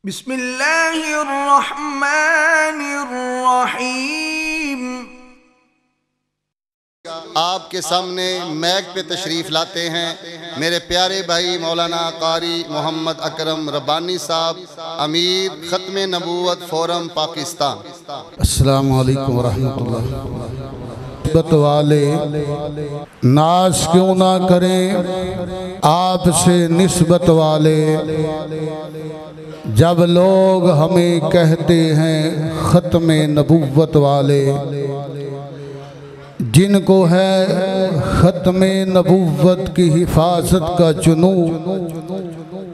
बिस्मिल्लाहिर्रहमानिर्रहीम। आपके सामने मैक पे तशरीफ़ लाते हैं मेरे प्यारे भाई मौलाना कारी मोहम्मद अकरम रब्बानी साहब, अमीर ख़त्म नबूवत फोरम पाकिस्तान। अस्सलामु अलैकुम वरहमतुल्लाह। निस्बत वाले नाज क्यों ना करें आपसे निस्बत वाले, जब लोग हमें कहते हैं ख़त्म नबूवत वाले। जिनको है ख़त्म नबूवत की हिफाजत का जुनून,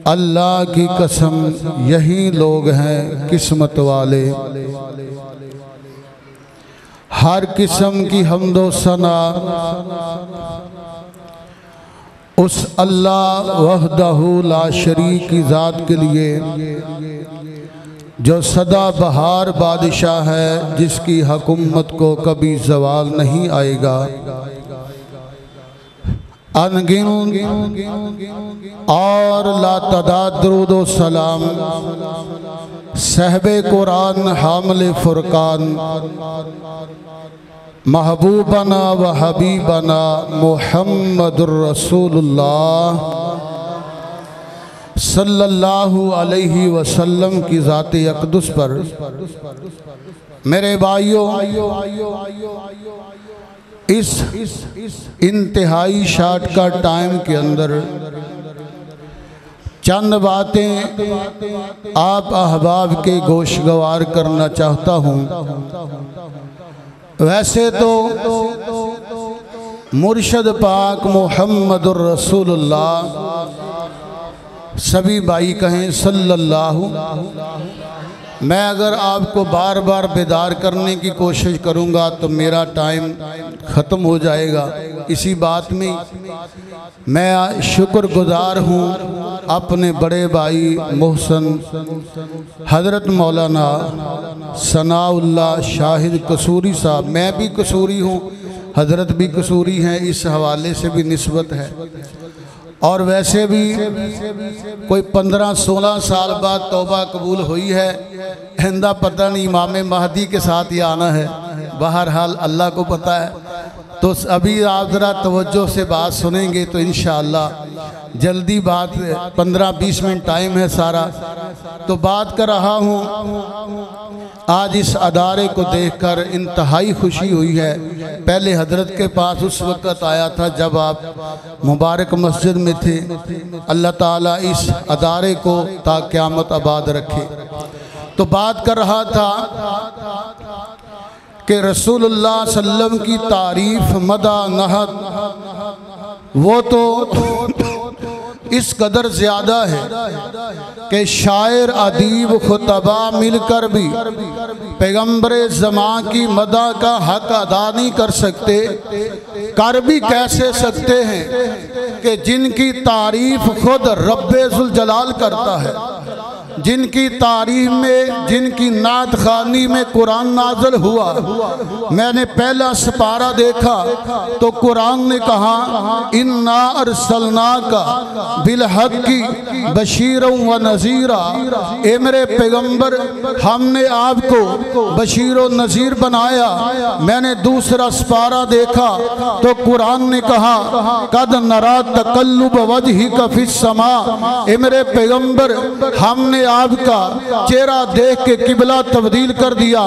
अल्लाह की कसम यही लोग हैं किस्मत वाले। हर किस्म की हम्दो सना उस अल्लाह वहदहू ला शरीक की ज़ात के लिए, जो सदा बहार बादशाह है, जिसकी हुकूमत को कभी ज़वाल नहीं आएगा। अनगिन और लातदाद दुरूद व सलाम साहिबे कुरान हामिल फुरकान महबूबना व हबीबना मुहम्मदुर रसूलुल्लाह सल्लल्लाहु अलैहि वसल्लम की ज़ाते अक़दस पर मेरे भाइयों, इस इंतहाई शॉर्टकट टाइम के अंदर चंद बातें आप अहबाब के गोशगवार करना चाहता हूँ। वैसे तो मुर्शद पाक मुहम्मदुर रसूलुल्लाह, सभी भाई कहें सल्लल्लाहु। मैं अगर आपको बार बार बेदार करने की कोशिश करूंगा तो मेरा टाइम ख़त्म हो जाएगा। इसी बात में मैं शुक्रगुजार हूँ अपने बड़े भाई मोहसन हज़रत मौलाना सनाउल्लाह शाहिद कसूरी साहब। मैं भी कसूरी हूँ, हज़रत भी कसूरी हैं, इस हवाले से भी निस्बत है। और वैसे भी कोई 15-16 साल बाद तौबा कबूल हुई है। हिंदा पता नहीं इमाम महदी के साथ ही आना है, बहरहाल अल्लाह को पता है। तो अभी आप ज़रा तवज्जो से बात सुनेंगे तो इंशाअल्लाह जल्दी बात, 15-20 मिनट टाइम है सारा। तो बात कर रहा हूँ, आज इस अदारे को देखकर इंतहाई खुशी हुई है। पहले हजरत के पास उस वक़्त आया था जब आप मुबारक मस्जिद में थे। अल्लाह ताला इस अदारे को ता क़यामत आबाद रखे। तो बात कर रहा था कि रसूलुल्लाह सल्लम की तारीफ़ मदा नहत वो तो इस कदर ज़्यादा है कि शायर अदीब खुतबा मिलकर भी पैगम्बरे ज़मां की मदा का हक अदा नहीं कर सकते। कर भी कैसे सकते हैं कि जिनकी तारीफ़ खुद रब्बे ज़ुल जलाल करता है, जिनकी तारीफ में, जिनकी नात खानी में कुरान नाज़िल हुआ। मैंने पहला सपारा देखा तो कुरान ने कहा इन्ना अरसलनाका बिलहक़्क़ि बशीरन व नज़ीरा। ए मेरे पैगम्बर, हमने आपको बशीर व नज़ीर बनाया। मैंने दूसरा सपारा देखा तो कुरान ने कहा कद नरा तक़ल्लुब वजहिका फ़िस समा। ए मेरे पैगम्बर, हमने आपका चेहरा देख के किबला तब्दील कर दिया।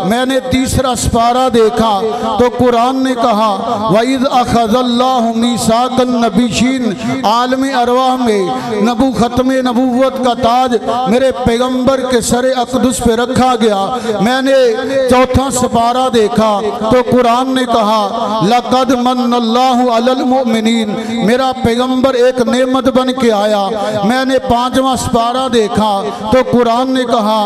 मैंने तीसरा सपारा देखा तो कुरान ने कहा वइज़ अख़ज़ल्लाहु मीसाक़न नबिय्यीन। आलमी अरवाह में नबू ख़त्म नबूवत का ताज मेरे पैगम्बर के सरे अक़दस पे रखा गया। मैंने चौथा सपारा देखा तो कुरान ने कहा लक़द मन्नल्लाहु अलल मुमिनीन। मेरा पैगम्बर एक नेमत बन के आया। मैंने 5वां सपारा देखा तो कुरान ने कहा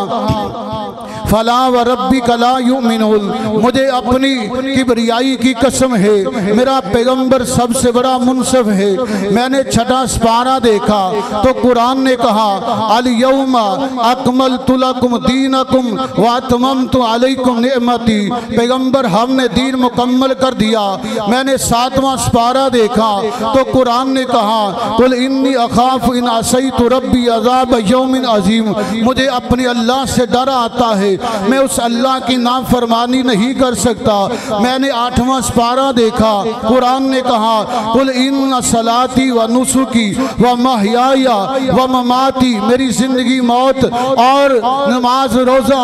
फला व रब्बिका ला युमिनून, मुझे अपनी किबरियाई की कसम है, मेरा पैगंबर सबसे बड़ा मुनसिफ है। मैंने छठा सिपारा देखा तो कुरान ने कहा अल यौमा अकमलतु लकुम दीनकुम व अतममतु अलैकुम निअमती, पैगंबर हमने दीन मुकम्मल कर दिया। मैंने सातवां सिपारा देखा तो कुरान ने कहा कुल इन्नी अखाफ इन असैतु रब्बी अज़ाब यौमिन अज़ीम, मुझे अपने अल्लाह से डर आता है, मैं उस अल्लाह की नाफरमानी नहीं कर सकता। मैंने आठवां सिपारा देखा, कुरान ने कहा कुल इन्ना सलाती व नुसुकी व महयाया व ममाती, मेरी जिंदगी मौत और नमाज रोज़ा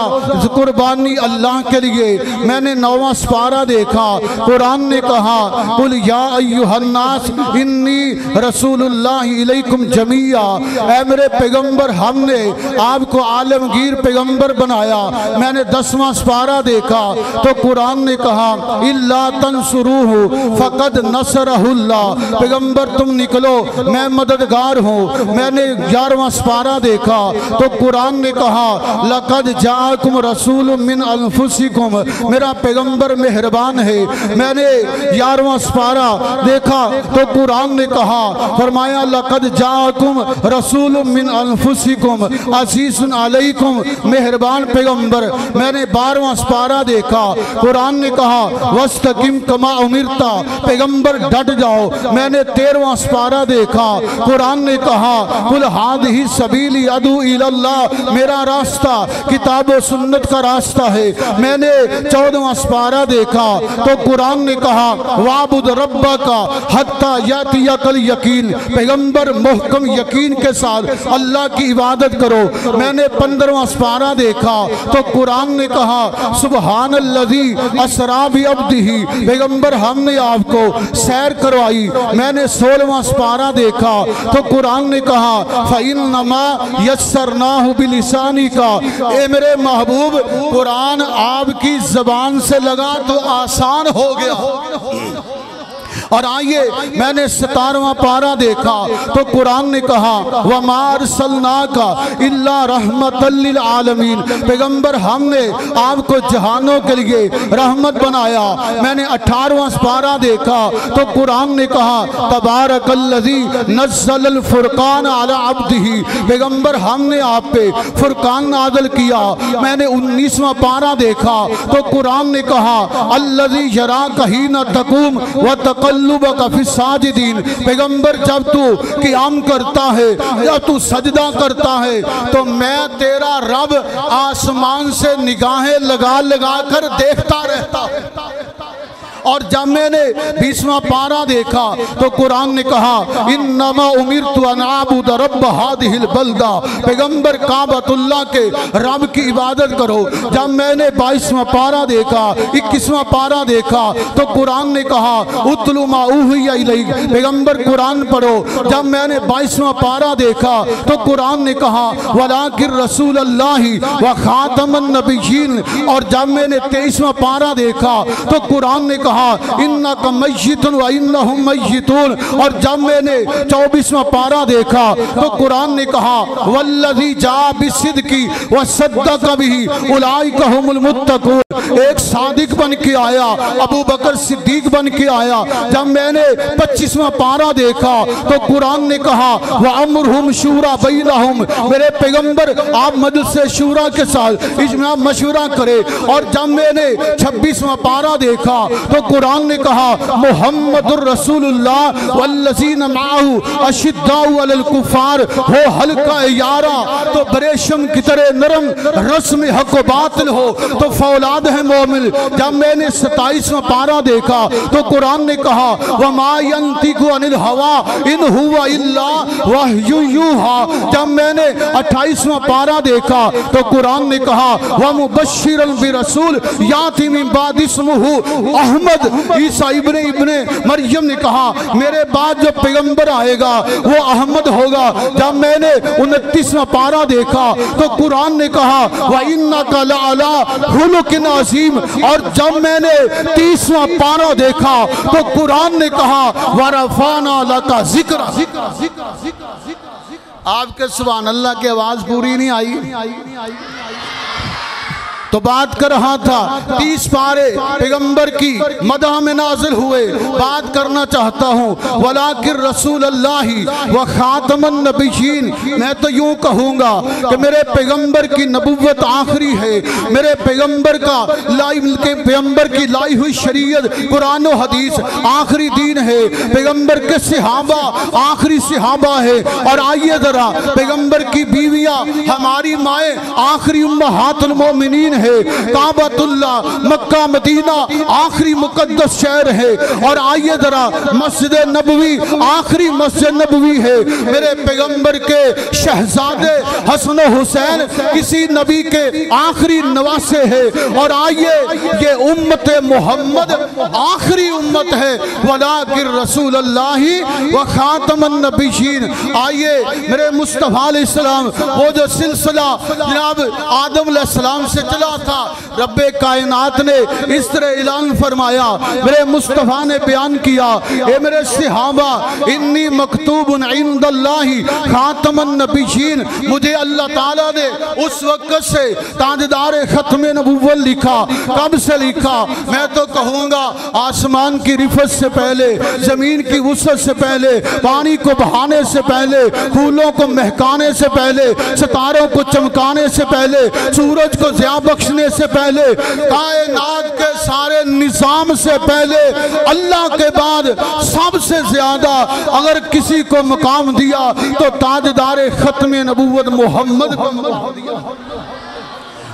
कुर्बानी अल्लाह के लिए। मैंने नौवां सिपारा देखा, कुरान ने कहा कुल या अय्युहन्नास इन्नी रसूलुल्लाह इलैकुम जमीया, ऐ मेरे पैगंबर हमने आपको आलमगीर पैगंबर बनाया। मैंने 10वां सिपारा देखा तो कुरान ने कहा इल्ला तंसुरूहु फक़द नसरहुल्लाह, पैगंबर तुम निकलो मैं मददगार हूँ। मैंने 11वां सिपारा देखा तो कुरान ने कहा लक़द जाअकुम रसूलुम मिन अनफुसिकुम, मेरा पैगंबर मेहरबान है। मैंने 11वां सिपारा देखा तो कुरान ने कहा फरमाया लक़द जाअकुम रसूलुम मिन अनफुसिकुम अज़ीज़ुन अलैकुम, मेहरबान पैगंबर। मैंने 12वां सिपारा देखा, कुरान ने कहा वस्तकिम कमा उमिरता, पैगंबर डट जाओ। मैंने 13वां सिपारा देखा, कुरान ने कहा कुल हादिही सबीली अदू इलल्लाह, मेरा रास्ता किताब व सुन्नत का रास्ता है। मैंने 14वां सिपारा देखा तो कुरान ने कहा वाबुद रब्बका हत्ता यातियकल यकीन, पैगंबर मुहकम यकीन के साथ अल्लाह की इबादत करो। मैंने 15वां सिपारा देखा तो कुरान ने कहा सुबहानल्लज़ी असरा बि अब्दिही, पैगंबर हमने आपको सैर करवाई। मैंने 16वां सिपारा देखा तो कुरान ने कहा फ़इन्नमा यस्सरनाहु बिलिसानिका, ए मेरे महबूब कुरान आपकी ज़बान से लगा तो आसान हो गया। और आइए मैंने 17वां पारा देखा तो कुरान ने कहा वमा अरसलनाका इल्ला रहमतल लिल आलमीन, पैगंबर हमने आपको जहानों के लिए रहमत बनाया। मैंने 18वां पारा देखा तो कुरान ने कहा तबारकल्लज़ी नज़्ज़लल फुरकान अला अब्दिही, पैगंबर हमने आप पे फुरकान नाज़िल किया। मैंने 19वां पारा देखा तो कुरान ने कहा अल्लज़ी यराका हीना तक़ूम व तक़ल्लुबका फ़िस्साजिदीन, पैगंबर जब तू क़ियाम करता है या तू सजदा करता है तो मैं तेरा रब आसमान से निगाहें लगा लगा कर देखता रहता। और जब मैंने 20वां पारा देखा तो कुरान ने कहा इन्नमा उमिरतु अन अअबुद रब्ब हादिहिल बल्दा, पैगंबर काबतुल्लाह के रब की इबादत करो। जब मैंने 22वां पारा देखा, 21वां पारा देखा तो कुरान ने कहा उतलु मा उहिया इलैक, पैगंबर कुरान पढ़ो। जब मैंने 22वां पारा देखा तो कुरान ने कहा वलाकिर रसूलल्लाहि व खातमन नबिय्यीन, और जब मैंने 23वां पारा देखा तो कुरान ने कहा इन्नका मय्यितुन व इन्नहुम मय्यितून, और जब मैंने 24वां पारा देखा तो कुरान ने कहा वल्लज़ी जा बिसिद्क़ि व सद्दक़ बिही उलाइका हुमुल मुत्तक़ून, एक सादिक बन के आया, अबू बकर सिद्दीक बन के आया। जब मैंने 25वां पारा देखा तो कुरान ने कहा व अम्रुहुम शूरा बैनहुम, मेरे पैगंबर आप मजलिस शूरा के साथ इज्मा मशवरा करे। और जब मैंने 26वां पारा देखा तो कुरान ने कहा मुहम्मदुर रसूलुल्लाह वल्लज़ीना माअहू अशिद्दाउ अलल कुफ़ार, हो हल्का यारा तो बरेशम की तरह नरम, रस्म हक व बातिल हो तो फौलाद है मोमिन। जब मैंने 27वां पारा देखा तो कुरान ने कहा वमा यंतिकु अनिल हवा इन हुवा इल्ला वह्यु यूहा। जब मैंने 28वां पारा देखा तो कुरान ने कहा व मुबश्शिरन बिरसूल याती मिन बाद इस्मुहु अहमद। ईसा इब्ने मरियम ने कहा मेरे बाद जो पैगंबर आएगा वो अहमद होगा। जब मैंने 29वां पारा देखा तो कुरान ने कहा व इन्नका लअला खुलुकिन अज़ीम, और जब मैंने 30वां पारा देखा तो कुरान ने कहा व रफ़अना लका ज़िक्रा। आपके सुभान अल्लाह की आवाज़ पूरी नहीं आई। तो बात कर रहा था 30 पारे पैगंबर की मदह में नाजिल हुए। बात करना चाहता हूँ वलाकिर रसूल अल्लाही व खातमन नबीयीन। मैं तो यूं कहूँगा कि मेरे पैगंबर की नबुव्वत आखिरी है, मेरे पैगंबर की लाई हुई शरीयत कुरान और हदीस आखिरी दीन है, पैगंबर के सहाबा आखिरी सहाबा है। और आइए जरा पैगंबर की बीवियां हमारी माएँ आखिरी उम्महातुल मोमिनीन है, काबतुल्लाह मक्का मदीना आखिरी मुकद्दस शहर है। और आइए जरा मस्जिद नबवी आखिरी मस्जिद नबवी है, मेरे पैगंबर के शहजादे हसन हुसैन किसी नबी के आखिरी नवासे है। और आइए ये उम्मत मोहम्मद आखिरी उम्मत है, वलाकिर रसूल अल्लाही व खातमन नबीयीन। आइए मेरे मुस्तफा अलैहिस्सलाम वो जो सिलसिला जनाब आदम अलैहिस्सलाम से चला था, रब्बे कायनात ने इस तरह ऐलान फरमाया, मेरे मुस्तफा ने बयान किया, ए मेरे सहाबा इन्नी मकतूबुन इंदल्लाही खातमन नबीयीन। मुझे अल्लाह ताला ने उस वक्त से ताजदार खत्म नबुव्वत लिखा। कब से लिखा? मैं तो कहूँगा आसमान की रिफत से पहले, जमीन की वसअत से पहले, पानी को बहाने से पहले, फूलों को महकाने से पहले, सितारों को चमकाने से पहले, सूरज को ज़िया बख्शने से पहले, कायनात के सारे निज़ाम से पहले, अल्लाह के बाद सबसे ज्यादा अगर किसी को मुकाम दिया तो ताजदार खत्म नबुव्वत मोहम्मद को मुकाम दिया।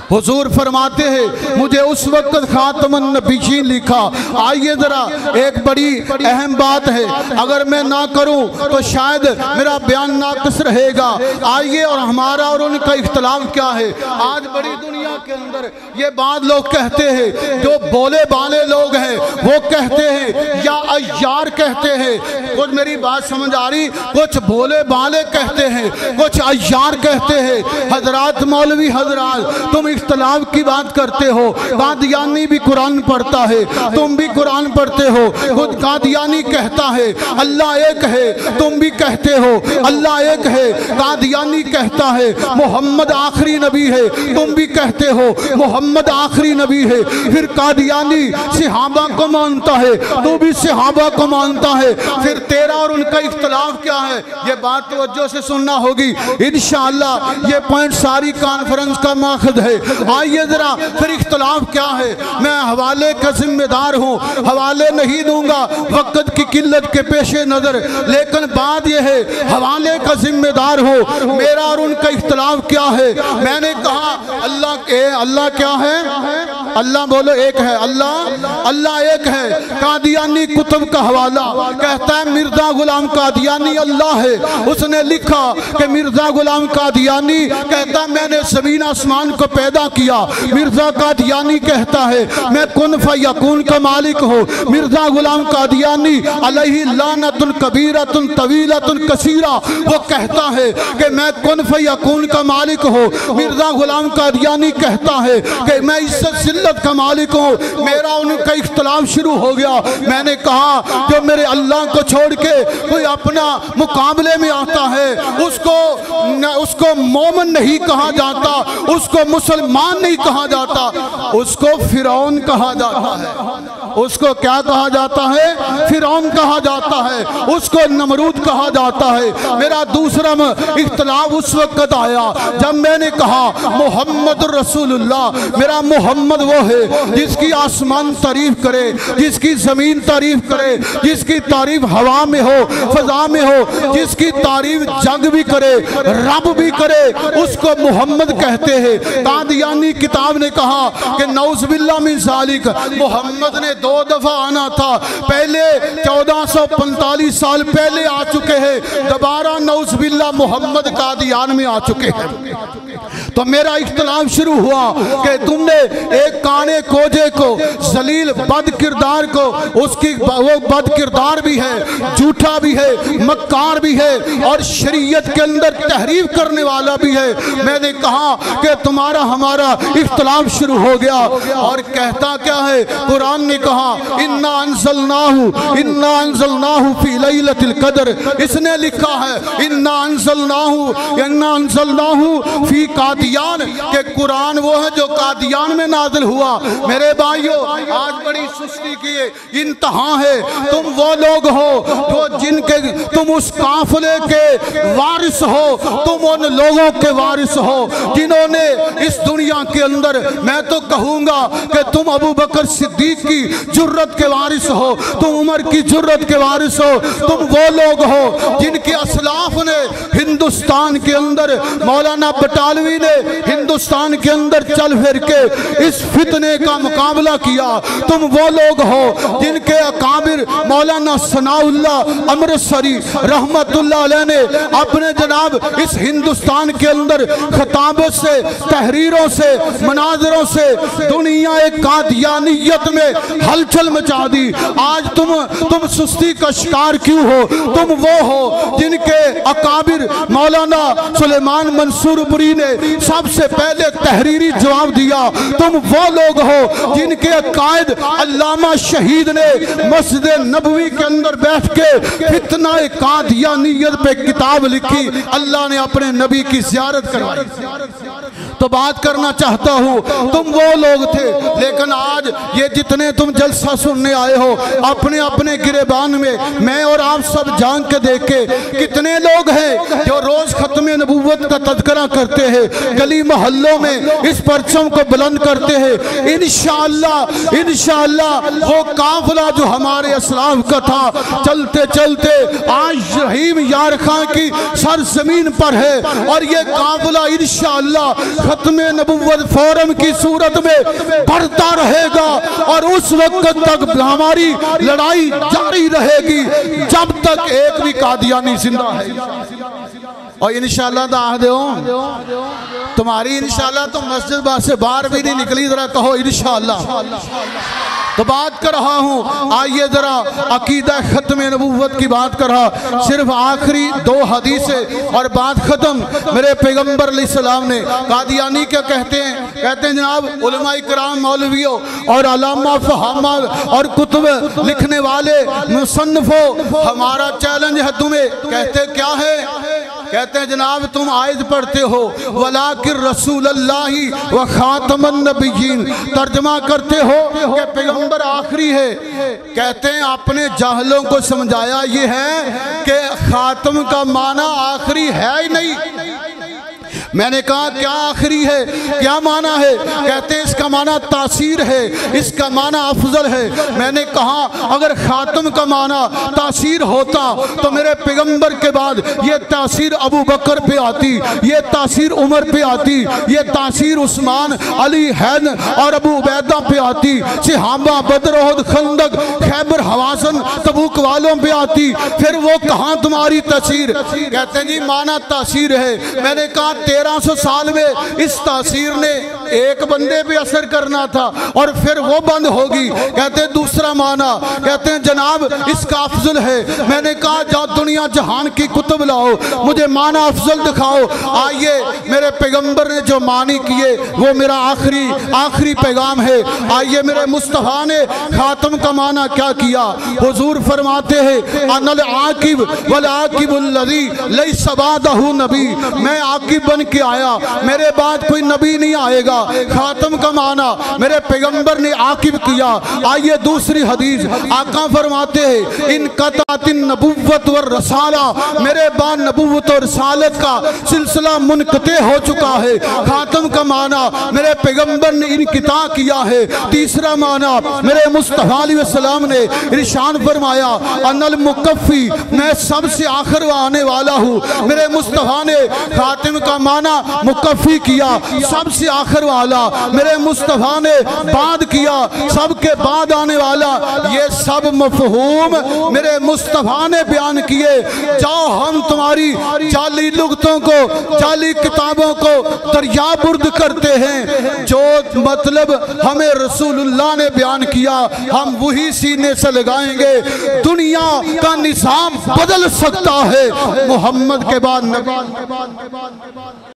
हुजूर फरमाते हैं मुझे उस वक्त खातमन नबीयीन लिखा। आइए जरा एक बड़ी अहम बात है, अगर मैं ना करूं तो शायद मेरा बयान नाक़िस रहेगा। आइए और हमारा और उनका इख्तिलाफ क्या है। आज बड़ी दुनिया के अंदर ये बात लोग कहते हैं, जो बोले बाले लोग हैं वो कहते हैं या अय्यार कहते हैं। कुछ मेरी बात समझ आ रही? कुछ बोले बाले कहते हैं, कुछ अय्यार कहते हैं। हजरात मौलवी हजरात, तुम इख्तिलाफ की बात करते हो, कादियानी भी कुरान पढ़ता है, तुम भी कुरान पढ़ते हो। खुद कादियानी कहता है अल्लाह एक है, तुम भी कहते हो अल्लाह एक है। कादियानी कहता है मोहम्मद आखिरी नबी है, तुम भी कहते हो मोहम्मद आखिरी नबी है। फिर कादियानी सहाबा को मानता है, तू भी सहाबा को मानता है। फिर तेरा और उनका इख्तिलाफ क्या है? ये बात तवज्जो से सुनना होगी इंशाअल्लाह। ये पॉइंट सारी कॉन्फ्रेंस का मकसद है। आइए जरा फिर इख्तिलाफ क्या है। मैं हवाले का जिम्मेदार हूँ, हवाले नहीं दूंगा वक्त की किल्लत के पेशे नजर, लेकिन बात यह है हवाले का जिम्मेदार हो। मेरा और उनका इख्तिलाफ क्या है? मैंने कहा अल्लाह क्या है? अल्लाह बोलो एक है, अल्लाह एक है। कादियानी कुतुब का हवाला कहता है मिर्जा गुलाम कादियानी अल्लाह है। उसने लिखा कि मिर्जा गुलाम कादियानी कहता मैंने ज़मीन आसमान को पैदा किया। मिर्जा कादियानी कहता है मैं कुन फयकून का मालिक हूँ। मिर्जा गुलाम कादियानी अलैहि लानतुन कबीरतुन तवीलतुन कसीरा, वो कहता है कि मैं कुन फयकून का मालिक हूँ। मिर्जा गुलाम कादियानी कहता है कि मैं इज्जत जिल्लत का मालिक हूँ। मेरा उनका इख्तिलाफ शुरू हो गया। मैंने कहा जो मेरे अल्लाह को छोड़ के कोई अपना मुकाबले में आता है उसको मोमिन नहीं कहा जाता, उसको मुसलमान नहीं कहा जाता, उसको फिरौन कहा जाता है। उसको क्या कहा जाता है? फिरौन कहा जाता है, उसको नमरूद कहा जाता है। मेरा दूसरा इख्तिलाफ उस वक्त आया जब मैंने कहा मोहम्मद रसूलुल्लाह, मेरा मोहम्मद वो है जिसकी आसमान तारीफ करे, जिसकी जमीन तारीफ करे, जिसकी तारीफ हवा में हो फजा में हो, जिसकी तारीफ जंग भी करे रब भी करे, उसको मोहम्मद कहते हैं। कादियानी किताब ने कहा कि नौज़बिल्लाह मिन ज़ालिक, मोहम्मद ने 2 दफा आना था। पहले 1445 साल पहले आ चुके हैं, दोबारा नौज़बिल्लाह मोहम्मद कादियान में आ चुके हैं। तो मेरा इख्तिलाफ शुरू हुआ कि तुमने एक काने कोजे को, जलील बद किरदार को, उसकी वो बद किरदार भी है, झूठा भी है, मक्कार भी है और शरीयत के अंदर तहरीफ करने वाला भी है। मैंने कहा कि तुम्हारा हमारा इख्तिलाफ शुरू हो गया। और कहता क्या है? कुरान ने कहा इन्ना अंज़लनाहु फी लैलतिल क़द्र। इसने लिखा है इन्ना अंज़लनाहु फी कादियान कादियान के कुरान वो है जो कादियान में नाजिल हुआ। मेरे भाइयों, आज बड़ी सुस्ती की इंतहा है। तुम वो लोग हो जो जिनके तुम उस काफिले के वारिस हो, तुम उन लोगों के वारिस हो जिन्होंने इस दुनिया के अंदर, मैं तो कहूंगा कि तुम अबू बकर सिद्दीक की जुर्रत के वारिस हो, तुम उमर की जुर्रत के वारिस हो। तुम वो लोग हो जिनके असलाफ ने हिंदुस्तान के अंदर, मौलाना बटालवी ने हिंदुस्तान के अंदर चल फिर के इस फितने का मुकाबला किया। तुम वो लोग हो जिनके अकाबिर मौलाना सनाउल्लाह अमृतसरी रहमतुल्लाह अलैह ने अपने जनाब इस हिंदुस्तान के अंदर खिताबों से, तहरीरों से, मनाजरों से दुनिया एक कादियानियत में हलचल मचा दी। आज तुम सुस्ती का शिकार क्यों हो? तुम वो हो जिनके अकाबिर मौलाना सुलेमान मंसूरपुरी ने सबसे पहले तहरीरी जवाब दिया। तुम वो लोग हो जिनके कायद अल्लामा शहीद ने मस्जिद नबवी के अंदर बैठ के फितना कादियानियत पे किताब लिखी। अल्लाह ने अपने नबी की ज़ियारत करवाई। तो बात करना चाहता हूँ, तुम वो लोग थे, लेकिन आज ये जितने तुम जलसा सुनने आए हो अपने अपने गिरेबान में, मैं और आप सब जान के देखे कितने लोग हैं जो रोज खत्म नबूवत का तज़किरा करते हैं, गली मोहल्लों में इस परचम को बुलंद करते हैं। इंशाअल्लाह इंशाअल्लाह वो काफिला जो हमारे असलाफ का था, चलते चलते आज रहीम यार खां की सरजमीन पर है और ये काफिला इंशाअल्लाह खत्म नबूवत फोरम की सूरत में बढ़ता रहेगा और उस वक्त तक हमारी लड़ाई जारी रहेगी जब तक एक भी कादियानी जिंदा है। और इंशाअल्लाह दाह दो तुम्हारी, इंशाअल्लाह तो मस्जिद से बाहर भी नहीं निकली, जरा कहो इंशाअल्लाह। तो बात कर रहा हूँ, आइए जरा अकीदा खत्म नबूवत की बात कर रहा, सिर्फ आखिरी 2 हदीसें और बात खत्म। मेरे पैगंबर अलैहिस्सलाम ने कादियानी क्या कहते हैं? कहते हैं जनाब उलमा इकराम, मौलवियों और अलामा फहामा और कुतुब लिखने वाले मुसन्निफों, हमारा चैलेंज है तुम्हें। कहते क्या है? कहते हैं जनाब तुम आयत पढ़ते हो वलाकिर रसूलुल्लाही व खातमन नबिय्यीन, तर्जमा करते हो कि पैगंबर आखिरी है। कहते हैं अपने जाहलों को समझाया ये है कि खातम का माना आखिरी है ही नहीं। मैंने कहा क्या आखिरी है, क्या माना है? कहते हैं इसका माना तासीर है, इसका माना अफजल है। मैंने कहा अगर खातम का माना तासीर होता तो मेरे पैगंबर के बाद ये तासीर अबू बकर पे आती, ये तासीर उमर पे आती, ये तासीर उस्मान, अली, हैन और अबू उबैदा पे आती, सिहाबा, बदर, उहद, खंदक, खैबर, हवाज़न, तबूक वालों पे आती। फिर वो कहाँ तुम्हारी तासीर? कहते हैं जी माना तासीर है। मैंने कहा 1300 साल में इस तासीर ने एक बंदे पे असर करना था और फिर वो बंद होगी। कहते हैं दूसरा माना, कहते हैं जनाब इसका अफजल है। मैंने कहा जाओ दुनिया जहान की कुतुब लाओ, मुझे माना अफजल दिखाओ। आइए मेरे पैगंबर ने जो मानी किए वो मेरा आखिरी पैगाम है। आइए मेरे मुस्तफ़ा ने खातम का माना क्या किया? हुजूर फरमाते हैं अनल आकिब वल आकिबुल लज़ी लैसा बादहु नबी, मैं आकिब बन के आया, मेरे बाद कोई नबी नहीं आएगा। खातम का माना मेरे पैगंबर ने आकिब किया। आइए दूसरी हदीस, आका फरमाते हैं इन कतातिन नबुव्वत व रसाला, मेरे बाद नबुव्वत और रसालत का सिलसिला मुनक़ते हो चुका है। खातम का माना मेरे पैगंबर ने इनकिता किया है। तीसरा माना मेरे मुस्तफ़ा अलैहि वसल्लम ने इरशाद फरमाया अनल मुकफ़ी, मैं सबसे आखिर आने वाला हूँ। मेरे मुस्तफ़ा ने खातिम का माना मुकफ़ी किया, सबसे आखिर वाला। मेरे मुस्तफ़ा ने बाद किया, सबके बाद आने वाला। ये सब मफ़हूम मेरे मुस्तफ़ा ने बयान किए। जाओ हम तुम्हारी जाली लुग़तों को, जाली किताबों को दरियाबुर्द करते हैं, जो मतलब हमें रसूलुल्लाह ने बयान किया हम वही सीने से लगाएंगे। दुनिया का निज़ाम बदल सकता है, मोहम्मद के बाद नबी।